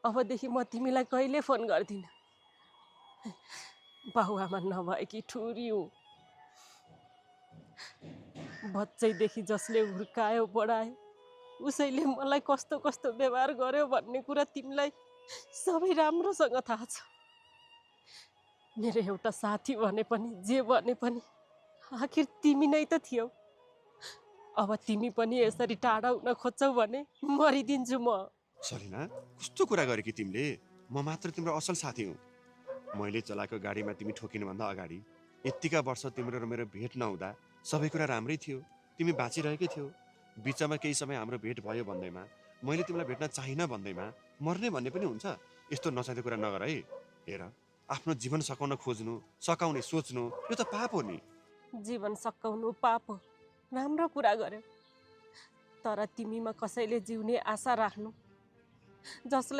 अबदेखि म तिमीलाई कहिले फोन गर्दिन। बाबुआमा नभएकी ठुरी हो। बच्चैदेखि जसले हुर्कायो बढायो उसैले मलाई कस्तो कस्तो व्यवहार गर्यो भन्ने कुरा तिमीलाई सबै राम्रोसँग थाहा छ। मेरो एउटा साथी भने पनि जे भने पनि आखिर तिमी नै त थियौ। अब तिमी पनि यसरी टाढा हुन खोज्छौ भने मरिदिन्छु म। सलिना, कस्तो कुरा गरे कि तिमीले? म मात्र तिम्रो असल साथी हुँ। मैले चलाएको गाडीमा तिमी ठोकिनुभन्दा अगाडि यतिका वर्ष तिम्रो र मेरो भेट नहुँदा सबै कुरा राम्रै थियो। तिमी बाँचिरहेकै थियौ। बिचमा केही समय हाम्रो भेट भयो भन्दैमा, मैले तिमीलाई भेट्न चाहिन भन्दैमा मर्ने भन्ने पनि हुन्छ। यस्तो नचाहिँदो कुरा नगर है। हेर, आफ्नो जीवन सकाउने सोच्नु यो त पाप हो नि। जीवन सकाउनु पाप हो, राम्रो कुरा गर्यो। तर तिमीमा कसैले जिउने आशा राख्नु, जसले